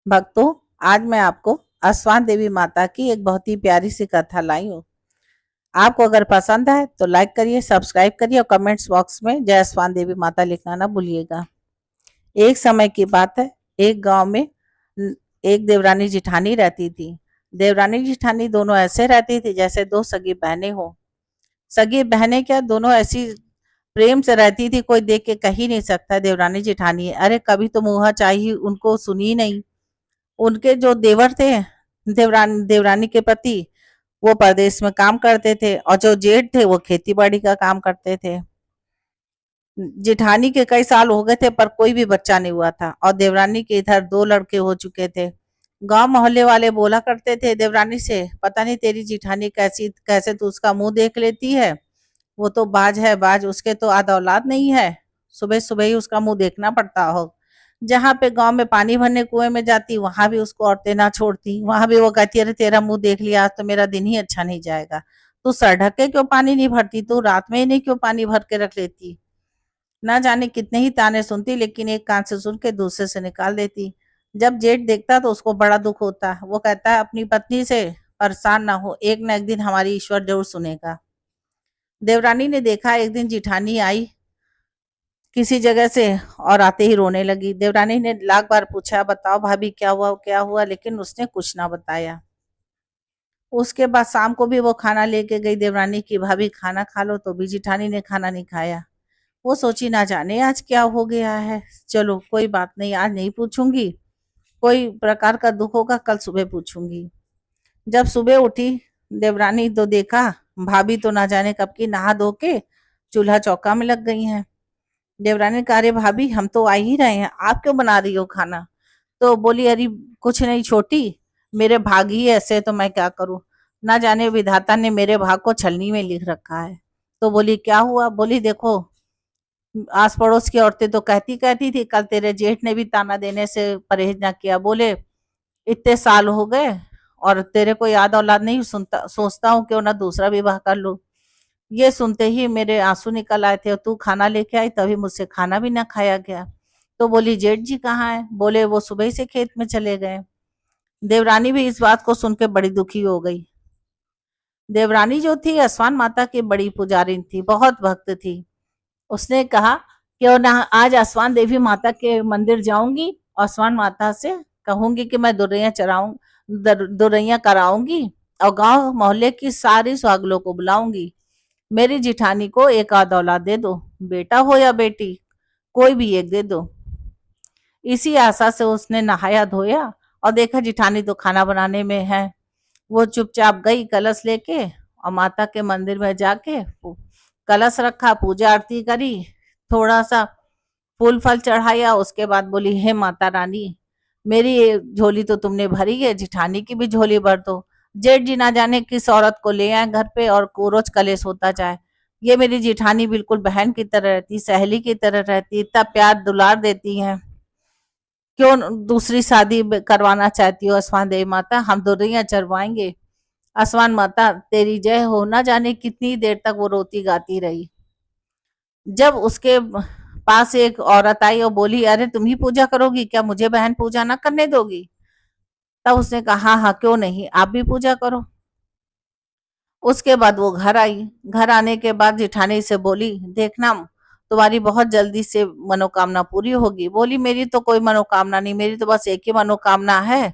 भक्तों, आज मैं आपको आसवान देवी माता की एक बहुत ही प्यारी सी कथा लाई हूँ। आपको अगर पसंद है तो लाइक करिए, सब्सक्राइब करिए और कमेंट्स बॉक्स में जय आसवान देवी माता लिखना ना भूलिएगा। एक समय की बात है, एक गांव में एक देवरानी जिठानी रहती थी। देवरानी जिठानी दोनों ऐसे रहती थी जैसे दो सगी बहनें हो। सगी बहनें क्या, दोनों ऐसी प्रेम से रहती थी, कोई देख के कह ही नहीं सकता देवरानी जिठानी है। अरे कभी तो मुँह चाहिए उनको सुनी नहीं। उनके जो देवर थे, देवरानी के पति, वो परदेश में काम करते थे और जो जेठ थे वो खेती बाड़ी का काम करते थे। जेठानी के कई साल हो गए थे पर कोई भी बच्चा नहीं हुआ था और देवरानी के इधर दो लड़के हो चुके थे। गांव मोहल्ले वाले बोला करते थे देवरानी से, पता नहीं तेरी जेठानी कैसी कैसे तू उसका मुंह देख लेती है। वो तो बाज है बाज, उसके तो आधा औलाद नहीं है। सुबह सुबह ही उसका मुंह देखना पड़ता हो। जहाँ पे गांव में पानी भरने कुएं में जाती, वहां भी उसको औरतें ना छोड़ती। वहां भी वो कहती, अरे तेरा मुंह देख लिया, आज तो मेरा दिन ही अच्छा नहीं जाएगा। तू सर ढक के क्यों पानी नहीं भरती, तू रात में ही नहीं क्यों पानी भर के रख लेती। ना जाने कितने ही ताने सुनती, लेकिन एक कान से सुन के दूसरे से निकाल देती। जब जेठ देखता तो उसको बड़ा दुख होता। वो कहता है अपनी पत्नी से, परेशान ना हो, एक न एक दिन हमारी ईश्वर जरूर सुनेगा। देवरानी ने देखा एक दिन जिठानी आई किसी जगह से और आते ही रोने लगी। देवरानी ने लाख बार पूछा, बताओ भाभी क्या हुआ, लेकिन उसने कुछ ना बताया। उसके बाद शाम को भी वो खाना लेके गई देवरानी की, भाभी खाना खा लो, तो भी जिठानी ने खाना नहीं खाया। वो सोची ना जाने आज क्या हो गया है। चलो कोई बात नहीं, आज नहीं पूछूंगी। कोई प्रकार का दुख होगा कल सुबह पूछूंगी। जब सुबह उठी देवरानी तो देखा भाभी तो ना जाने कब की नहा धो के चूल्हा चौका में लग गई हैं। देवरानी ने कहा, अरे भाभी हम तो आ ही रहे हैं, आप क्यों बना रही हो खाना। तो बोली, अरे कुछ नहीं छोटी, मेरे भाग ही ऐसे, तो मैं क्या करूं। ना जाने विधाता ने मेरे भाग को छलनी में लिख रखा है। तो बोली क्या हुआ। बोली देखो, आस पड़ोस की औरतें तो कहती कहती थी, कल तेरे जेठ ने भी ताना देने से परहेज ना किया। बोले इतने साल हो गए और तेरे को याद औलाद नहीं, सुनता सोचता हूँ क्यों ना दूसरा विवाह कर लूं। ये सुनते ही मेरे आंसू निकल आए थे और तू खाना लेके आई, तभी मुझसे खाना भी ना खाया गया। तो बोली जेठ जी कहाँ है। बोले वो सुबह ही से खेत में चले गए। देवरानी भी इस बात को सुन के बड़ी दुखी हो गई। देवरानी जो थी आसमान माता की बड़ी पुजारिन थी, बहुत भक्त थी। उसने कहा क्यों ना आज आसमान देवी माता के मंदिर जाऊंगी, आसमान माता से कहूंगी कि मैं दुरैया कराऊंगी और गांव मोहल्ले की सारी सुहागलों को बुलाऊंगी। मेरी जिठानी को एक आध औलाद दे दो, बेटा हो या बेटी, कोई भी एक दे दो। इसी आशा से उसने नहाया धोया और देखा जिठानी तो खाना बनाने में है। वो चुपचाप गई कलश लेके और माता के मंदिर में जाके कलश रखा, पूजा आरती करी, थोड़ा सा फूल फल चढ़ाया। उसके बाद बोली, हे माता रानी, मेरी ये झोली तो तुमने भरी है, जिठानी की भी झोली भर दो। जेठ जी ना जाने किस औरत को ले आए घर पे और को रोज कलेश होता जाए। ये मेरी जिठानी बिल्कुल बहन की तरह रहती, सहेली की तरह रहती, इतना प्यार दुलार देती है। क्यों दूसरी शादी करवाना चाहती हो आसमान देवी माता, हम दुल्हनिया चरवाएंगे। आसमान माता तेरी जय हो। ना जाने कितनी देर तक वो रोती गाती रही। जब उसके पास एक औरत आई और बोली, अरे तुम ही पूजा करोगी क्या, मुझे बहन पूजा ना करने दोगी। तब उसने कहा, हाँ हाँ क्यों नहीं, आप भी पूजा करो। उसके बाद वो घर आई। घर आने के बाद जिठानी से बोली, देखना तुम्हारी बहुत जल्दी से मनोकामना पूरी होगी। बोली मेरी तो कोई मनोकामना नहीं, मेरी तो बस एक ही मनोकामना है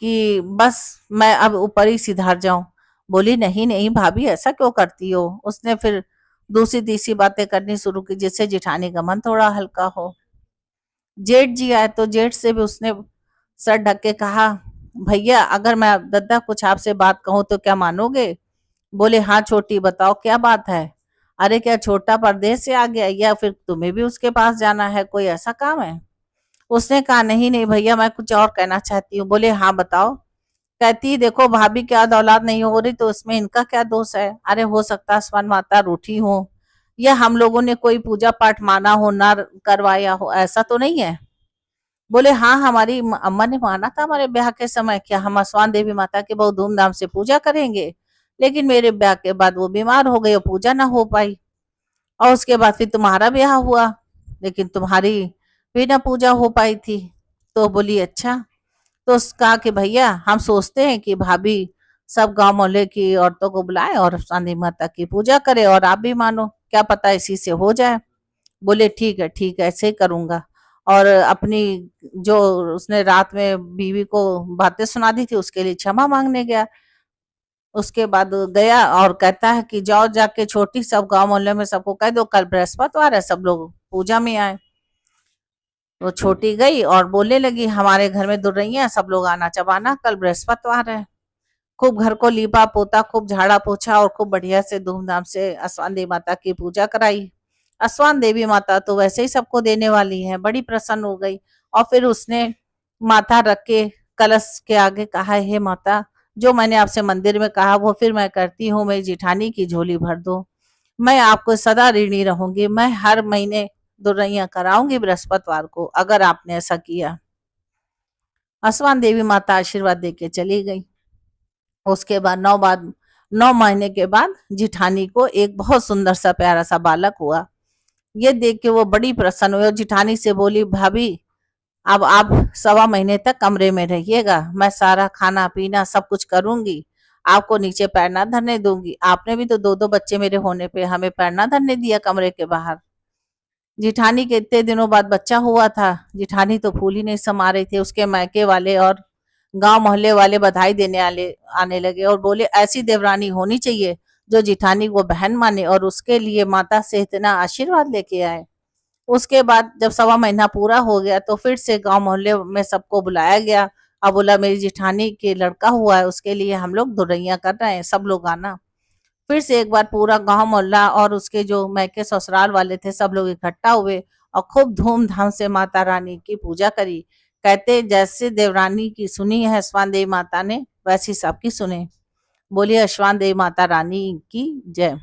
कि बस मैं अब ऊपर ही सिधार जाऊं। बोली नहीं नहीं भाभी, ऐसा क्यों करती हो। उसने फिर दूसरी तीसरी बातें करनी शुरू की जिससे जिठानी का मन थोड़ा हल्का हो। जेठ जी आए तो जेठ से भी उसने सर ढक के कहा, भैया अगर मैं दद्दा कुछ आपसे बात कहूँ तो क्या मानोगे। बोले हाँ छोटी, बताओ क्या बात है। अरे क्या छोटा परदेश से आ गया या फिर तुम्हें भी उसके पास जाना है, कोई ऐसा काम है। उसने कहा नहीं नहीं भैया, मैं कुछ और कहना चाहती हूँ। बोले हाँ बताओ। कहती देखो भाभी क्या औलाद नहीं हो रही तो इसमें इनका क्या दोष है। अरे हो सकता है आसमान माता रूठी हो या हम लोगों ने कोई पूजा पाठ माना हो ना करवाया हो, ऐसा तो नहीं है। बोले हाँ, हमारी अम्मा ने माना था हमारे ब्याह के समय, क्या हम आसमान देवी माता की बहुत धूमधाम से पूजा करेंगे। लेकिन मेरे ब्याह के बाद वो बीमार हो गई और पूजा ना हो पाई। और उसके बाद फिर तुम्हारा ब्याह हुआ, लेकिन तुम्हारी भी ना पूजा हो पाई थी। तो बोली अच्छा। तो कहा कि भैया हम सोचते हैं कि भाभी सब गांव मोहल्ले की औरतों को बुलाए और चांदी माता की पूजा करे और आप भी मानो, क्या पता इसी से हो जाए। बोले ठीक है ऐसे ही करूंगा। और अपनी जो उसने रात में बीवी को बातें सुना दी थी उसके लिए क्षमा मांगने गया। उसके बाद गया और कहता है कि जाओ जाके छोटी सब गांव मोहल्ले में सबको कह दो कल बृहस्पतिवार है, सब लोग पूजा में आए। वो छोटी गई और बोलने लगी हमारे घर में दुल्हनिया सब लोग आना चबाना, कल बृहस्पतिवार है। खूब घर को लीपा पोता, खूब झाड़ा पोछा और खूब बढ़िया से धूमधाम से असवान देवी माता की पूजा कराई। असवान देवी माता तो वैसे ही सबको देने वाली है, बड़ी प्रसन्न हो गई। और फिर उसने माथा रख के कलश के आगे कहा, हे माता, जो मैंने आपसे मंदिर में कहा वो फिर मैं करती हूँ, मेरी जिठानी की झोली भर दो। मैं आपको सदा ऋणी रहूंगी, मैं हर महीने दुल्हनिया कराऊंगी बृहस्पतिवार को अगर आपने ऐसा किया। असवान देवी माता आशीर्वाद दे के चली गई। उसके बाद 9 महीने के बाद जिठानी को एक बहुत सुंदर सा प्यारा सा बालक हुआ। ये देख के वो बड़ी प्रसन्न हुई और जिठानी से बोली, भाभी अब आप 1.25 महीने तक कमरे में रहिएगा, मैं सारा खाना पीना सब कुछ करूंगी, आपको नीचे पैर ना धरने दूंगी। आपने भी तो दो दो बच्चे मेरे होने पे हमें पैर ना धरने दिया कमरे के बाहर। जिठानी के इतने दिनों बाद बच्चा हुआ था। जिठानी तो फूल ही नहीं समा रही थी। उसके मायके वाले और गांव मोहल्ले वाले बधाई देने आने लगे और बोले ऐसी देवरानी होनी चाहिए जो जिठानी को बहन माने और उसके लिए माता से इतना आशीर्वाद लेके आए। उसके बाद जब 1.25 महीना पूरा हो गया तो फिर से गांव मोहल्ले में सबको बुलाया गया। अब बोला मेरी जिठानी के लड़का हुआ है, उसके लिए हम लोग दुल्हनिया कर रहे हैं, सब लोग आना। फिर से एक बार पूरा गांव मोहल्ला और उसके जो मैके ससुराल वाले थे सब लोग इकट्ठा हुए और खूब धूमधाम से माता रानी की पूजा करी। कहते जैसे देवरानी की सुनी है स्वान देवी माता ने, वैसी सबकी सुने। बोलिए अश्वान देवी माता रानी की जय।